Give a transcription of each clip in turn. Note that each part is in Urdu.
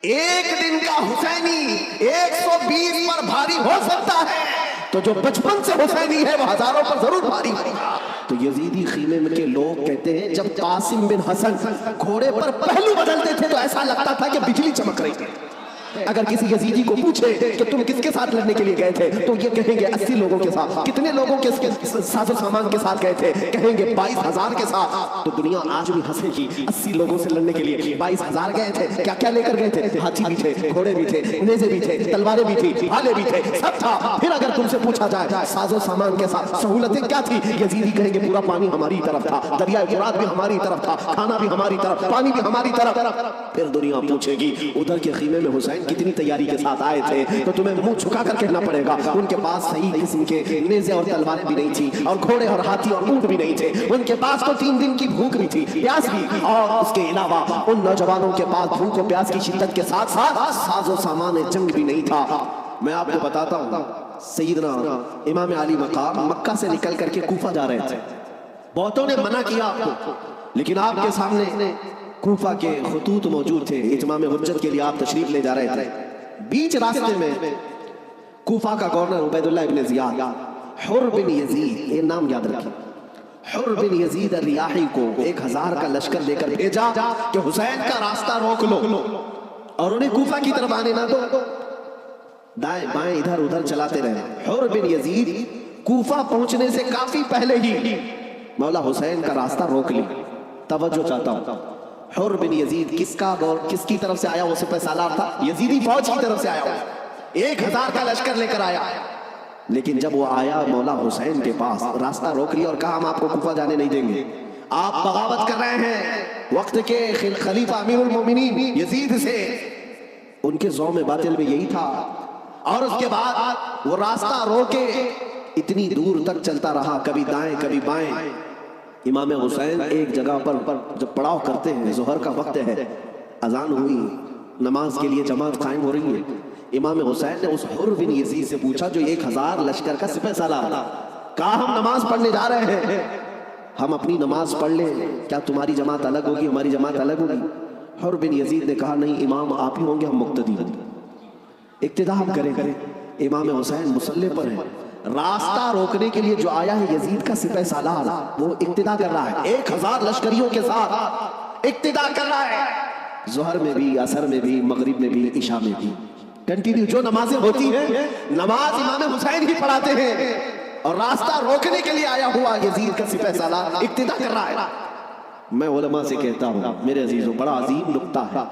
ایک دن کا حسینی 120 پر بھاری ہو سکتا ہے، تو جو بچپن سے حسینی ہے وہ ہزاروں پر ضرور بھاری ہوگا۔ تو یزیدی خیمے میں کے لوگ کہتے ہیں جب قاسم بن حسن گھوڑے پر پہلو بدلتے تھے تو ایسا لگتا تھا کہ بجلی چمک رہی تھی۔ اگر کسی یزیدی کو پوچھے کہ تم کس کے ساتھ لڑنے کے لیے گئے تھے تو یہ کہیں گے 80 لوگوں کے ساتھ۔ کتنے لوگوں کے ساز و سامان کے ساتھ گئے تھے؟ کہیں گے 22,000 کے ساتھ۔ تو دنیا آج بھی ہنسے گی، 80 لوگوں سے لڑنے کے لیے 22,000 گئے تھے۔ کیا کیا لے کر گئے تھے؟ ہاتھی بھی تھے، گھوڑے بھی تھے، نیزے بھی تھے، تلواریں بھی تھی، بھالے بھی تھے، سب تھا۔ پھر اگر تم سے پوچھا جائے ساز و سامان کے ساتھ سہولتیں کیا تھی، یزیدی کہیں گے پورا پانی ہماری طرف تھا، دریائے فرات بھی ہماری طرف تھا، کھانا بھی ہماری طرف، پانی بھی ہماری طرف۔ پھر دنیا پوچھے گی ادھر کے خیمے میں حسین کتنی تیاری کے ساتھ آئے تھے، تو تمہیں منہ چھکا کر کہنا پڑے گا ان کے پاس صحیح قسم کے نیزے اور تلواریں بھی نہیں تھی، اور گھوڑے اور ہاتھی اور اونٹ بھی نہیں تھے۔ ان کے پاس تو 3 دن کی بھوک بھی تھی، پیاس بھی، اور اس کے علاوہ ان نوجوانوں کے پاس بھوک و پیاس کی شدت کے ساتھ ساتھ ساز و سامان جنگ بھی نہیں تھا۔ میں آپ کو بتاتا ہوں، سیدنا امام علی مقام مکہ سے نکل کر کے کوفہ جا رہے تھے۔ بہتوں نے منع کیا آپ کو، لیکن آپ کے سامنے کوفہ کے خطوط موجود تھے، اتمام حجت کے لیے آپ تشریف لے جا رہے تھے۔ بیچ راستے میں کوفہ کا گورنر عبید اللہ ابن زیاد، حر بن یزید، یہ نام یاد رکھیں، حر بن یزید الریاحی کو 1000 کا لشکر لے کر بھیجا کہ حسین کا راستہ روک لو اور انہیں کوفہ کی طرف آنے نہ دو۔ دائیں بائیں ادھر ادھر چلاتے رہے۔ حر بن یزید کوفہ پہنچنے سے کافی پہلے ہی مولا حسین کا راستہ روک لی۔ توجہ چاہتا ہوں، حر بن یزید کس کی طرف سے آیا؟ وہ سپہ سالار تھا، یزیدی فوج کی طرف سے آیا، 1000 کا لشکر لے کر آیا۔ لیکن جب وہ آیا مولا حسین کے پاس، راستہ روک لیا اور کہا ہم آپ کو کوفہ جانے نہیں دیں گے، آپ بغاوت کر رہے ہیں وقت کے خلیفہ امیر المومنین یزید سے۔ ان کے ذوم باطل میں یہی تھا، اور اس کے بعد وہ راستہ روکے اتنی دور تک چلتا رہا، کبھی دائیں کبھی بائیں۔ امام حسین ایک جگہ پر جب پڑاؤ کرتے ہیں، ظہر کا وقت ہے، اذان ہوئی، نماز کے لیے جماعت قائم ہو رہی ہے، امام حسین نے اس حر بن یزید سے پوچھا جو 1000 لشکر کا سپہ سالار تھا، کہا ہم نماز پڑھنے جا رہے ہیں، ہم اپنی نماز پڑھ لیں، کیا تمہاری جماعت الگ ہوگی، ہماری جماعت الگ ہوگی؟ حر بن یزید نے کہا نہیں امام آپ ہی ہوں گے، ہم مقتدی ہوں گے، اقتداء ہم کریں گے۔ امام حسین مصلی پر ہیں، راستہ روکنے کے لیے جو آیا ہے یزید کا سپہ سالار، وہ اقتداء کر رہا ہے، 1000 لشکریوں کے ساتھ اقتداء کر رہا ہے، ظہر میں بھی، عصر میں بھی، مغرب میں بھی، عشاء میں بھی، کنٹینیو جو نمازیں ہوتی ہیں نماز امام حسین ہی پڑھاتے ہیں، اور راستہ روکنے کے لیے آیا ہوا یزید کا سپہ سالار اقتداء کر رہا ہے۔ میں علماء سے کہتا ہوں میرے عزیزوں، بڑا عظیم نکتہ ہے،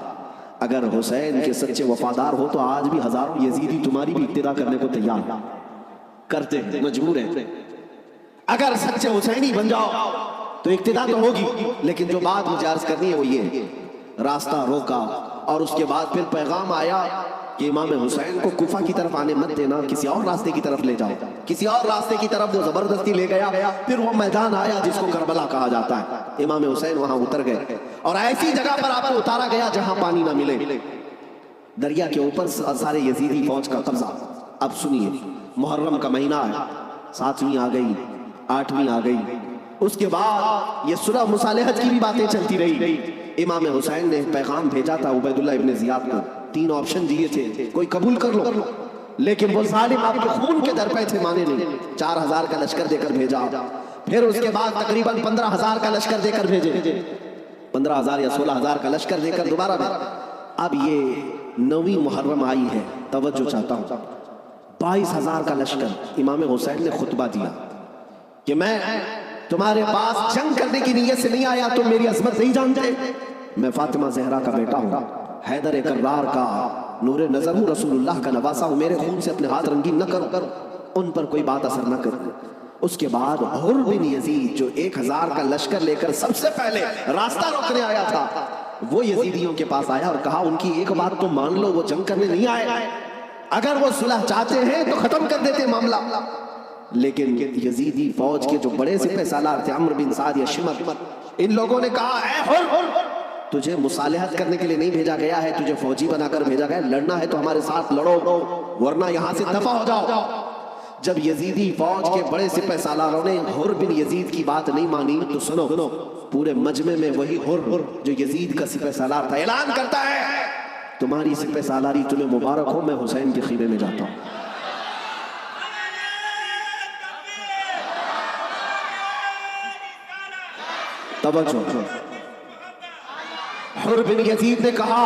اگر حسین کے سچے وفادار ہو تو آج بھی ہزاروں یزیدی تمہاری بھی اقتداء کرنے کو تیار کرتے ہیں، مجبور ہیں۔ اگر سچے حسینی بن جاؤ تو اقتداء تو ہوگی، لیکن جو بات مجھے عرض کرنی ہے وہ یہ، راستہ روکا اور اس کے بعد پھر پیغام آیا کہ امام حسین کو کوفہ کی طرف آنے مت دینا، کسی اور راستے کی طرف لے جاؤ، کسی اور راستے کی طرف وہ زبردستی لے گیا۔ پھر وہ میدان آیا جس کو کربلا کہا جاتا ہے، امام حسین وہاں اتر گئے اور ایسی جگہ پر آپ کو اتارا گیا جہاں پانی نہ ملے، دریا کے اوپر سارے یزیدی فوج کا قبضہ۔ اب سنیے، محرم کا مہینہ ہے، 7ویں آ گئی، 8ویں آ گئی، اس کے بعد یہ صلح مصالحت کی بھی باتیں چلتی رہی۔ امام حسین نے پیغام بھیجا تھا عبید اللہ ابن زیاد کو، 3 آپشن دیے تھے، کوئی قبول کر لو، لیکن وہ ظالم آپ کے خون کے در پہ تھے، مانے نہیں، 4000 کا لشکر دے کر بھیجا۔ پھر اس کے بعد تقریباً 15000 کا لشکر دے کر بھیجے، 15000 یا 16000 کا لشکر دے کر دوبارہ بھیجا۔ اب یہ 9ویں محرم آئی ہے، توجہ چاہتا ہوں، 22000 کا لشکر۔ امام حسین نے خطبہ دیا کہ میں تمہارے پاس جنگ کرنے کی نیت سے نہیں آیا، تم میری عظمت نہیں جانتے، میں فاطمہ زہرا کا بیٹا ہوں، حیدر کرار کا نور نظر ہوں، رسول اللہ کا نواسا ہوں، میرے خون سے اپنے ہاتھ رنگین نہ کرو، ان پر کوئی بات اثر نہ کرو۔ اس کے بعد حر بن یزید جو 1000 کا لشکر لے کر سب سے پہلے راستہ روکنے آیا تھا، وہ یزیدیوں کے پاس آیا اور کہا ان کی ایک بات تو مان لو، وہ جنگ کرنے نہیں آئے، اگر وہ صلح چاہتے ہیں تو ختم کر دیتے معاملہ۔ لیکن یزیدی فوج کے جو بڑے سپہ سالار تھے، عمرو بن سعد یا شمر، ان لوگوں نے کہا اے حر، تجھے مصالحت کرنے کے لیے نہیں بھیجا گیا ہے، تجھے فوجی بنا کر بھیجا گیا ہے، لڑنا ہے تو ہمارے ساتھ لڑو ورنہ یہاں سے دفع ہو جاؤ۔ جب یزیدی فوج کے بڑے سپہ سالاروں نے حر بن یزید کی بات نہیں مانی تو سنو، پورے مجمع میں وہی حر جو یزید کا سپہ سالار تھا اعلان کرتا ہے تمہاری سپہ سالاری تمہیں مبارک ہو، میں حسین کے خیمے میں جاتا ہوں۔ توجہ، حر بن یزید نے کہا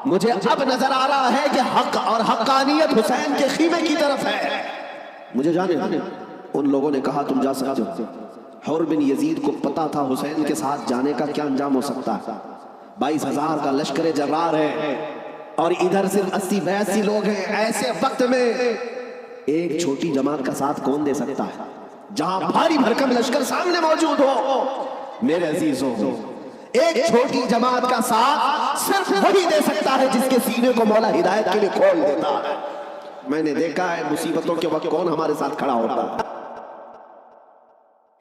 مجھے اب نظر آ رہا ہے کہ حق اور حقانیت حسین کے خیمے کی طرف ہے، مجھے جانے دو۔ ان لوگوں نے کہا تم جا سکتے ہو۔ حر بن یزید کو پتا تھا حسین کے ساتھ جانے کا کیا انجام ہو سکتا ہے۔ 22,000 کا لشکر جرار ہے اور ادھر صرف 80-82 لوگ ہیں۔ ایسے وقت میں ایک چھوٹی جماعت کا ساتھ کون دے سکتا ہے جہاں بھاری بھرکم لشکر سامنے موجود ہو؟ میرے عزیزوں، ایک چھوٹی جماعت کا ساتھ صرف وہی دے سکتا ہے جس کے سینے کو مولا ہدایت کے لیے کھول دیتا ہے۔ میں نے دیکھا ہے مصیبتوں کے وقت کون ہمارے ساتھ کھڑا ہوتا ہے۔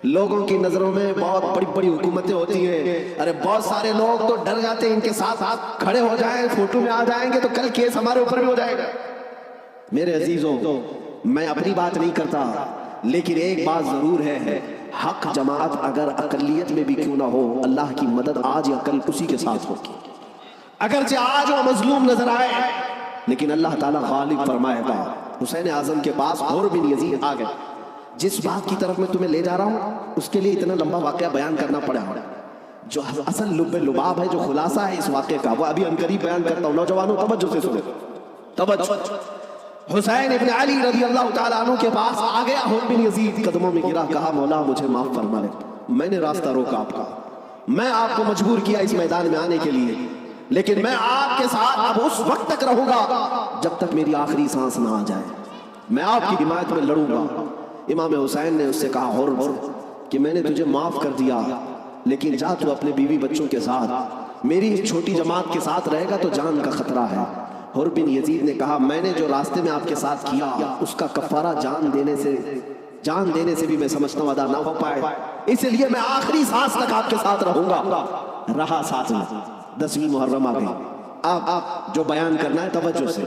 لوگوں کی نظروں میں بہت بڑی بڑی حکومتیں ہوتی ہیں، ارے بہت سارے لوگ تو ڈر جاتے ہیں ان کے ساتھ کھڑے ہو جائیں، فوٹو میں آ جائیں گے تو کل کیس ہمارے اوپر بھی ہو جائے گا۔ میرے عزیزوں، میں اپنی بات نہیں کرتا، لیکن ایک بات ضرور ہے، حق جماعت اگر اقلیت میں بھی کیوں نہ ہو، اللہ کی مدد آج یا کل اسی کے ساتھ ہوگی۔ اگرچہ آج وہ مظلوم نظر آئے لیکن اللہ تعالیٰ غالب فرمائے گا۔ حسین اعظم کے پاس حر بن یزید آ گئے۔ جس بات کی طرف میں تمہیں لے جا رہا ہوں اس کے لیے اتنا لمبا واقعہ بیان کرنا پڑا ہے۔ جو اصل لب لباب ہے، جو خلاصہ ہے اس واقعے کا، وہ ابھی عنقریب بیان کرتا ہوں۔ نوجوانوں توجہ سے سنیں، توجہ۔ حسین ابن علی رضی اللہ تعالیٰ عنہ کے پاس آ گیا حر بن یزید، قدموں میں گرا، کہا مولا مجھے معاف فرما لے، میں نے راستہ روکا آپ کا، میں آپ کو مجبور کیا اس میدان میں آنے کے لیے، لیکن میں آپ کے ساتھ اب اس وقت تک رہوں گا جب تک میری آخری سانس نہ آ جائے، میں آپ کی حمایت میں لڑوں گا۔ امام حسین نے اس سے کہا حر کہ میں نے تجھے معاف کر دیا، لیکن جا تو اپنے بیوی بچوں کے ساتھ، میری اس چھوٹی جماعت کے ساتھ رہے گا تو جان کا خطرہ ہے۔ حر بن یزید نے کہا میں نے جو راستے میں آپ کے ساتھ کیا اس کا کفارہ جان دینے سے بھی میں سمجھتا ہوں ادا نہ ہو پائے، اس لیے میں آخری سانس تک آپ کے ساتھ رہوں گا۔ رہا ساتھ میں 10ویں محرم آ گئی۔ آپ جو بیان کرنا ہے توجہ سے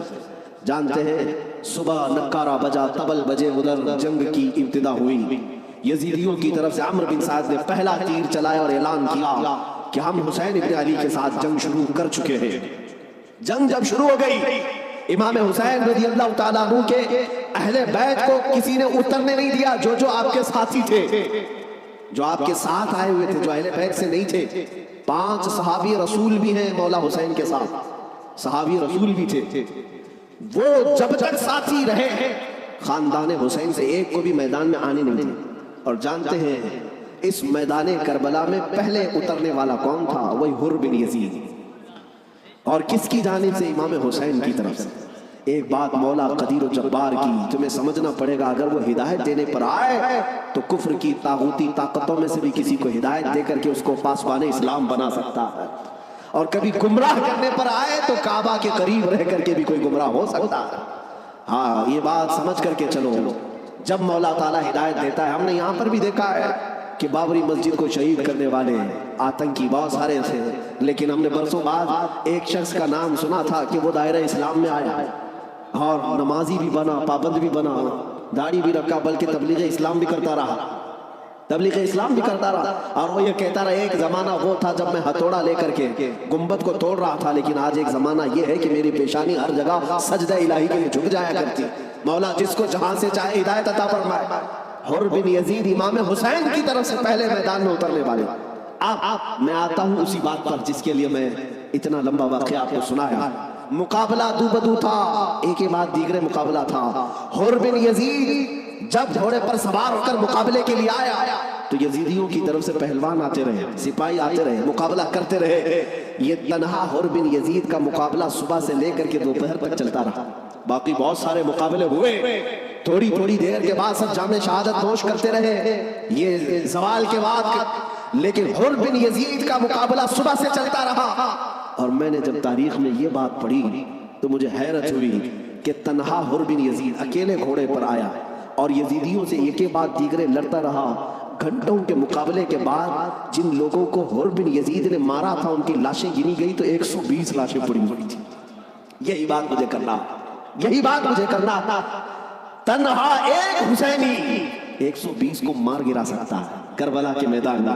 جانتے ہیں، صبح نکارہ بجا، طبل بجے، ادھر جنگ کی ابتدا ہوئی۔ یزیدیوں کی طرف سے عمرو بن سعد نے پہلا تیر چلایا اور اعلان کیا کہ ہم حسین ابن علی کے ساتھ جنگ شروع کر چکے ہیں۔ جنگ جب شروع ہو گئی، امام حسین رضی اللہ تعالیٰ عنہ کے اہل بیت کو کسی نے اترنے نہیں دیا، جو آپ کے ساتھی تھے، جو آپ کے ساتھ آئے ہوئے تھے، جو اہل بیت سے نہیں تھے۔ 5 صحابی رسول بھی ہیں مولا حسین کے ساتھ، صحابی رسول بھی تھے، وہ جب تک ساتھی رہے خاندان حسین سے ایک کو بھی میدان میں آنے نہیں دیا۔ اور جانتے ہیں اس میدان کربلا میں پہلے اترنے والا کون تھا؟ وہی حر بن یزید۔ اور کس کی جانب سے؟ امام حسین کی طرف سے۔ ایک بات مولا قدیر و جبار کی تمہیں سمجھنا پڑے گا، اگر وہ ہدایت دینے پر آئے تو کفر کی طاغوتی طاقتوں میں سے بھی کسی کو ہدایت دے کر کے اس کو پاسبان اسلام بنا سکتا ہے، اور کبھی گمراہ کرنے پر آئے تو کعبہ کے قریب رہ کر کے بھی کوئی گمراہ ہو سکتا ہے۔ ہاں، یہ بات سمجھ کر کے چلو، جب مولا تعالیٰ ہدایت دیتا ہے، ہم نے یہاں پر بھی دیکھا ہے کہ بابری مسجد کو شہید کرنے والے آتنکی بہت سارے تھے، لیکن ہم نے برسوں بعد ایک شخص کا نام سنا تھا کہ وہ دائرہ اسلام میں آیا اور نمازی بھی بنا، پابند بھی بنا، داڑھی بھی رکھا، بلکہ تبلیغ اسلام بھی کرتا رہا، اور وہ یہ کہتا رہا ایک زمانہ وہ تھا جب میں ہتھوڑا لے کر کے گنبد کو توڑ رہا تھا، لیکن آج ایک زمانہ یہ ہے کہ میری پیشانی ہر جگہ سجدہ الہی کے لیے جھک جایا کرتی۔ مولا جس کو جہاں سے چاہے ہدایت عطا فرمائے۔ حر بن یزید امام حسین کی طرف سے پہلے میدان میں اترنے والے۔ میں آتا ہوں اسی بات پر جس کے لیے میں اتنا لمبا واقعہ آپ کو سنایا۔ مقابلہ دو بدو تھا، ایک کے بعد دیگرے مقابلہ تھا۔ حر بن یزید جب گھوڑے پر سوار ہو کر مقابلے کے لیے آیا تو یزیدیوں کی طرف سے پہلوان آتے رہے، سپاہی آتے رہے، مقابلہ کرتے رہے۔ یہ تنہا حر بن یزید کا مقابلہ صبح سے لے کر کے دوپہر تک چلتا رہا۔ باقی بہت سارے مقابلے ہوئے، تھوڑی دیر کے بعد سب جام شہادت نوش کرتے رہے، یہ زوال کے بعد، لیکن حر بن یزید کا مقابلہ صبح سے چلتا رہا۔ اور میں نے جب تاریخ میں یہ بات پڑھی تو مجھے حیرت ہوئی کہ تنہا حر بن یزید اکیلے گھوڑے پر آیا اور یزیدیوں سے ایک کے بعد دیگرے لڑتا رہا۔ گھنٹوں کے مقابلے کے بعد جن لوگوں کو حر بن یزید نے مارا تھا ان کی لاشیں گنی گئی تو 120 لاشیں پڑی ہوئی تھی۔ یہی بات مجھے کرنا تھا، تنہا ایک حسینی 120 کو مار گرا سکتا ہے کربلا کے میدان میں۔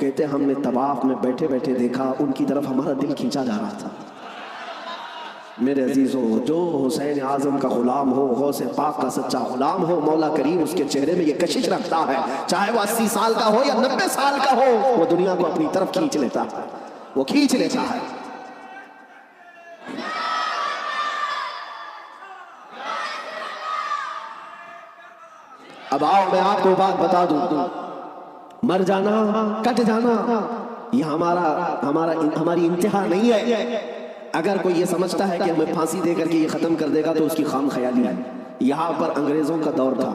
کہتے ہم نے طواف میں بیٹھے بیٹھے دیکھا ان کی طرف ہمارا دل کھینچا جا رہا تھا۔ میرے عزیزو، جو حسین اعظم کا غلام ہو، غوث پاک کا سچا غلام ہو، مولا کریم اس کے چہرے میں یہ کشش رکھتا ہے، چاہے وہ 80 سال کا ہو یا 90 سال کا ہو، وہ دنیا کو اپنی طرف کھینچ لیتا ہے، وہ کھینچ لیتا ہے۔ اب آؤ میں آپ کو بات بتا دوں، مر جانا، کٹ جانا، یہ ہماری انتہا نہیں ہے۔ اگر کوئی یہ سمجھتا ہے کہ ہمیں پھانسی دے کر کے یہ ختم کر دے گا تو اس کی خام خیالی ہے۔ یہاں پر انگریزوں کا دور تھا،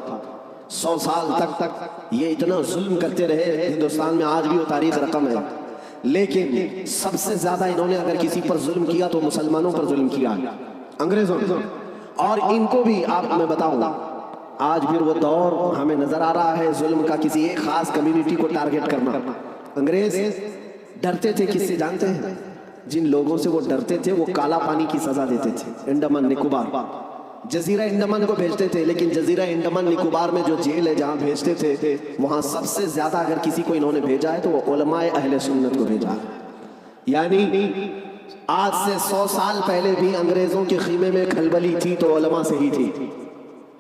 100 سال تک یہ اتنا ظلم کرتے رہے، ہندوستان میں آج بھی وہ تاریخ رقم ہے، لیکن سب سے زیادہ انہوں نے اگر کسی پر ظلم کیا تو مسلمانوں پر ظلم کیا انگریزوں نے۔ اور ان کو بھی آپ میں بتاؤں، آج بھی وہ دور ہمیں نظر آ رہا ہے ظلم کا، کسی ایک خاص کمیونٹی کو ٹارگٹ کرنا۔ انگریز ڈرتے تھے کس سے جانتے ہیں؟ جن لوگوں سے وہ ڈرتے تھے وہ کالا پانی کی سزا دیتے تھے۔ انڈمان نکوبار، جزیرہ انڈمان کو بھیجتے تھے، لیکن جزیرہ انڈمان نکوبار میں جو جیل ہے جہاں بھیجتے تھے، وہاں سب سے زیادہ اگر کسی کو انہوں نے بھیجا ہے تو وہ علماء اہل سنت کو بھیجا ہے۔ یعنی آج سے 100 سال پہلے بھی انگریزوں کے خیمے میں کھلبلی تھی تو علماء سے ہی تھی،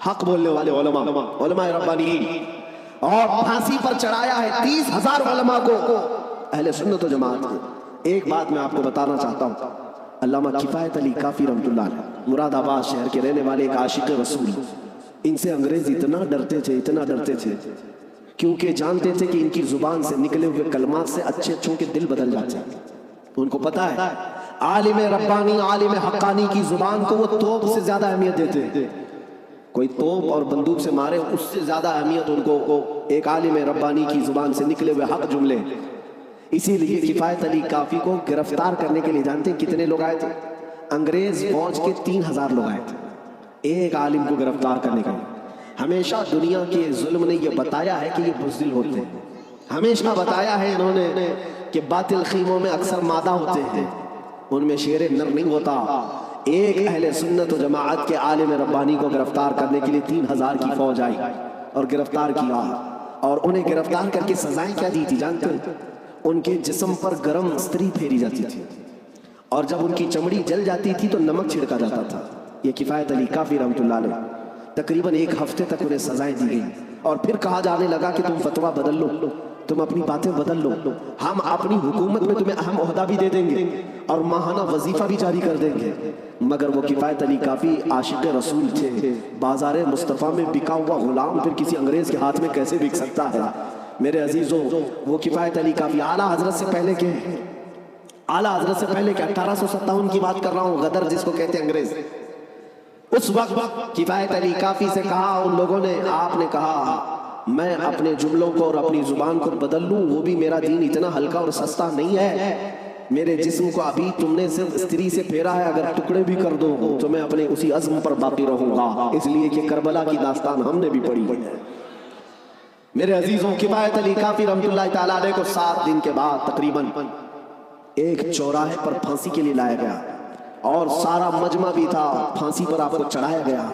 حق بولنے والے علماء ربانیین۔ اور پھانسی پر چڑھایا ہے 30,000 علماء کو اہل سنت و جماعت کو۔ ایک بات میں آپ کو بتانا چاہتا ہوں، علامہ کفایت علی کافی رحمۃ اللہ علیہ، مراد آباد شہر کے رہنے والے ایک عاشق رسول، ان سے انگریز اتنا ڈرتے تھے کیونکہ جانتے تھے کہ ان کی زبان سے نکلے ہوئے کلمات سے اچھے اچھوں کے دل بدل جاتے ہیں۔ ان کو پتا ہے عالم ربانی، عالم حقانی کی زبان کو وہ توپ سے زیادہ اہمیت دیتے ہیں۔ کوئی توپ اور بندوق سے مارے اس سے زیادہ اہمیت ان کو ایک عالم ربانی کی زبان سے نکلے ہوئے حق جملے۔ اسی لیے کفایت علی کافی کو گرفتار کرنے کے لیے جانتے ہیں کتنے لوگ آئے تھے؟ انگریز فوج کے 3,000 لوگ آئے تھے ایک عالم کو گرفتار کرنے کے لیے۔ ہمیشہ دنیا کے ظلم نے یہ بتایا ہے کہ یہ بزدل ہوتے ہیں، ہمیشہ بتایا ہے انہوں نے کہ باطل خیموں میں اکثر مادہ ہوتے ہیں، ان میں شیر نر نہیں ہوتا۔ ایک اہل سنت و جماعت کے عالم ربانی کو گرفتار کرنے کے لیے 3,000 کی فوج آئی اور گرفتار کیا، اور انہیں گرفتار کر کے سزائیں کیا دی تھی جانتے ہیں؟ ان کے جسم پر گرم استری پھیری جاتی تھی، اور جب ان کی چمڑی جل جاتی تھی تو نمک چھڑکا جاتا تھا۔ یہ کفایت علی کافی رحمۃ اللہ علیہ، تقریباً 1 ہفتے تک انہیں سزائیں دی گئیں، اور پھر کہا جانے لگا کہ تم فتویٰ بدل لو، تم اپنی باتیں بدل لو، ہم اپنی حکومت میں تمہیں اہم عہدہ بھی دے دیں گے اور ماہانہ وظیفہ بھی جاری کر دیں گے۔ مگر وہ کفایت علی کافی عاشق رسول تھے، بازار مصطفیٰ میں بکا ہوا غلام پھر کسی انگریز کے ہاتھ میں کیسے بک سکتا ہے؟ میرے عزیزوں، وہ کفایت علی کافی اعلیٰ حضرت سے پہلے کے 1857 کی بات کر رہا ہوں، غدر جس کو کہتے ہیں انگریز، اس وقت کفایت علی کافی سے کہا ان لوگوں نے، آپ نے کہا میں اپنے جملوں کو اور اپنی زبان کو بدل لوں، وہ بھی میرا دین اتنا ہلکا اور سستا نہیں ہے، میرے جسم کو ابھی تم نے صرف استری سے پھیرا ہے، اگر ٹکڑے بھی کر دو تو میں اپنے اسی عزم پر باقی رہوں گا، اس لیے کہ کربلا کی داستان ہم نے بھی پڑھی ہے۔ میرے عزیزوں، کفایت علی کافی رحمۃ اللہ تعالیٰ علیہ کو 7 دن کے بعد تقریباً ایک چوراہے پر پھانسی کے لیے لایا گیا، اور سارا مجمع بھی تھا، پھانسی پر آپ کو چڑھایا گیا،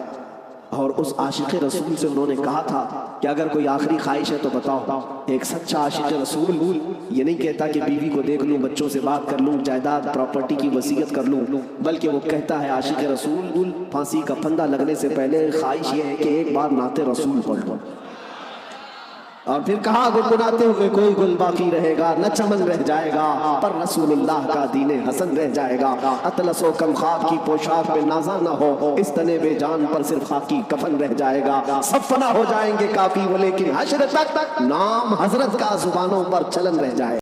اور اس عاشق رسول سے انہوں نے کہا تھا کہ اگر کوئی آخری خواہش ہے تو بتاؤ۔ ایک سچا عاشق رسول یہ نہیں کہتا کہ بیوی کو دیکھ لوں، بچوں سے بات کر لوں، جائیداد پراپرٹی کی وصیت کر لوں، بلکہ وہ کہتا ہے عاشق رسول پھانسی کا پھندا لگنے سے پہلے خواہش یہ ہے کہ ایک بار نعت رسول پڑھ لوں۔ اور پھر کہا گنگناتے ہوئے کوئی گل باقی رہے گا، نہ چمن رہ جائے گا، پر رسول اللہ کا دین حسن رہ جائے گا۔ اطلس و کم خاک کی پوشاک پہ نازا نہ ہو، اس تنے بے جان پر صرف خاکی کفن رہ جائے گا۔ سب فنا ہو جائیں گے کافی وہ، لیکن حشر تک نام حضرت کا زبانوں پر چلن رہ جائے گا۔